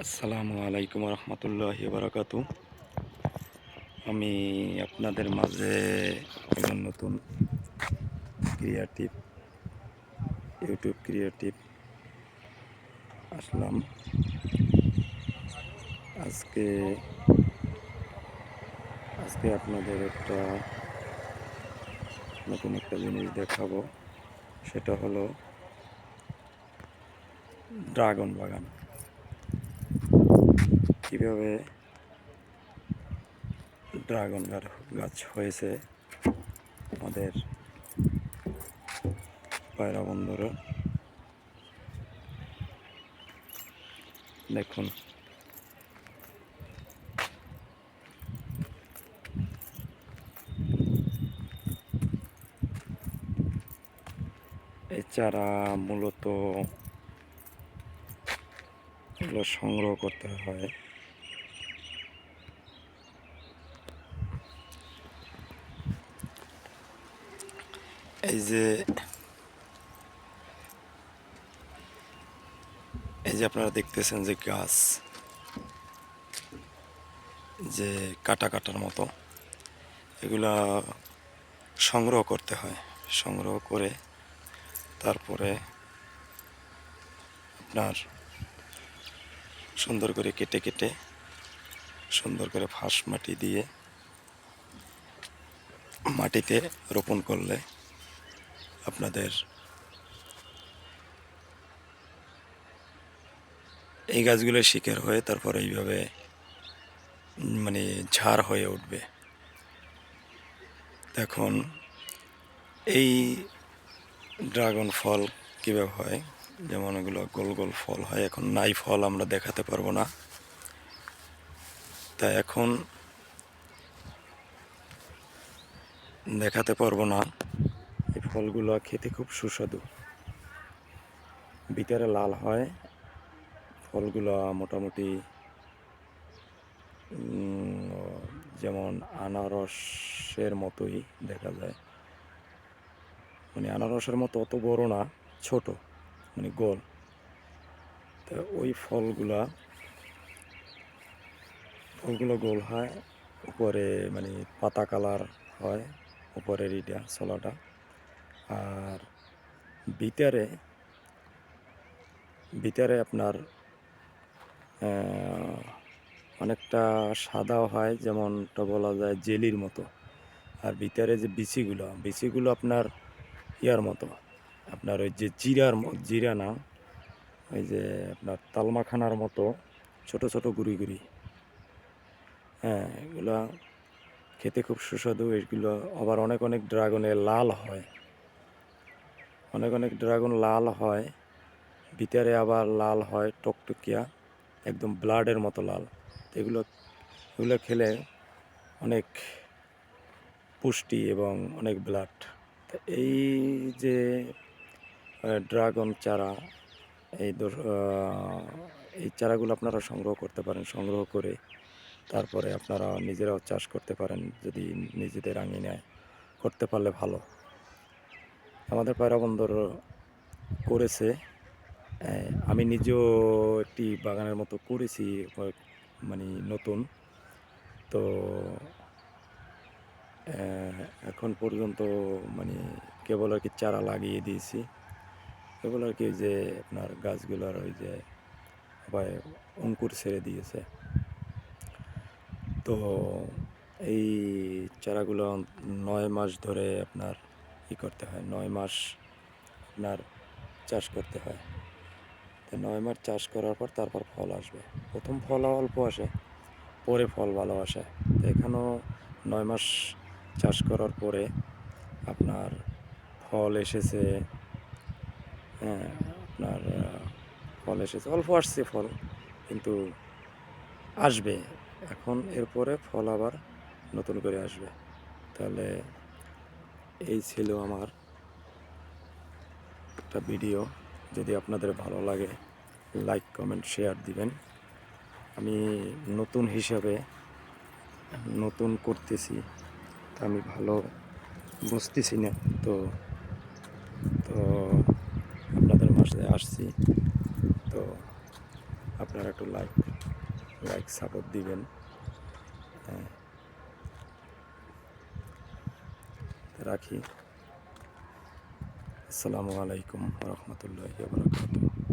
আসসালামু আলাইকুম রহমতুল্লাহি বারাকাতু। আমি আপনাদের মাঝে একজন নতুন ক্রিয়েটিভ ইউটিউব ক্রিয়েটিভ আসলাম। আজকে আজকে আপনাদের নতুন একটা জিনিস দেখাবো। সেটা হলো ড্রাগন বাগান। কিভাবে ড্রাগন গাছ হয়েছে আমাদের পায়রা বন্ধুরা দেখুন। এই চারা মূলত এগুলো সংগ্রহ করতে হয়। এই যে আপনারা দেখতেছেন যে গাছ যে কাটা কাটার মতো, এগুলা সংগ্রহ করতে হয়। সংগ্রহ করে তারপরে আপনার সুন্দর করে কেটে কেটে সুন্দর করে ফাঁস মাটি দিয়ে মাটিতে রোপণ করলে আপনাদের এই গাছগুলো শিকড় হয়ে তারপরে এইভাবে মানে ঝাড় হয়ে উঠবে। এখন এই ড্রাগন ফল কীভাবে হয়, যেমন এগুলো গোল গোল ফল হয়। এখন নাই ফল আমরা দেখাতে পারবো না, তা এখন দেখাতে পারবো না। এই ফলগুলো খেতে খুব সুস্বাদু, ভিতরে লাল হয়। ফলগুলো মোটামুটি যেমন আনারসের মতোই দেখা যায়, মানে আনারসের মতো অত বড় না, ছোট, মানে গোল। তো ওই ফলগুলো গোল হয়, উপরে মানে পাতা কালার হয় উপরের ইটা ছোলাটা, আর ভিতরে আপনার অনেকটা সাদাও হয়, যেমনটা বলা যায় জেলির মতো। আর ভিতরে যে বিচিগুলো আপনার ইয়ার মতো, আপনার ওই যে জিরা না, ওই যে আপনার তালমাখানার মতো ছোট ছোট গুড়ি গুড়ি। হ্যাঁ, এগুলা খেতে খুব সুস্বাদু। এগুলো আবার অনেক অনেক ড্রাগনে লাল হয়, অনেক ড্রাগন লাল হয়, ভিতরে আবার লাল হয় টকটকিয়া, একদম ব্লাডের মতো লাল। এগুলো খেলে অনেক পুষ্টি এবং অনেক ব্লাড। এই যে ড্রাগন চারা, এই চারাগুলো আপনারা সংগ্রহ করতে পারেন। সংগ্রহ করে তারপরে আপনারা নিজেরাও চাষ করতে পারেন, যদি নিজেদের আঙিনায় করতে পারলে ভালো। আমাদের পায়রা বন্দর করেছে, আমি নিজেও একটি বাগানের মতো করেছি, মানে নতুন। তো এখন পর্যন্ত মানে কেবল আর কি চারা লাগিয়ে দিয়েছি, কেবল আর কি যে আপনার গাছগুলোর ওই যে আবার অঙ্কুর ছেড়ে দিয়েছে। তো এই চারাগুলো 9 মাস ধরে আপনার করতে হয়, 9 মাস আপনার চাষ করতে হয়। তো 9 মাস চাষ করার পর তারপর ফল আসবে। প্রথম ফল অল্প আসে, পরে ফল ভালো আসে। তো এখানেও 9 মাস চাষ করার পরে আপনার ফল এসেছে। হ্যাঁ, আপনার ফল এসেছে, অল্প আসছে ফল, কিন্তু আসবে। এখন এরপরে ফল আবার নতুন করে আসবে। তাহলে এই ছিল আমার একটা ভিডিও। যদি আপনাদের ভালো লাগে লাইক কমেন্ট শেয়ার দিবেন। আমি নতুন হিসাবে নতুন করতেছি, আমি ভালো বুঝতেছি না, তো আপনাদের মাঝে আসছি। তো আপনারা একটু লাইক সাপোর্ট দিবেন। হ্যাঁ, রাখি। আসসালামু আলাইকুম ওয়া রাহমাতুল্লাহি ওয়া বারাকাতুহু।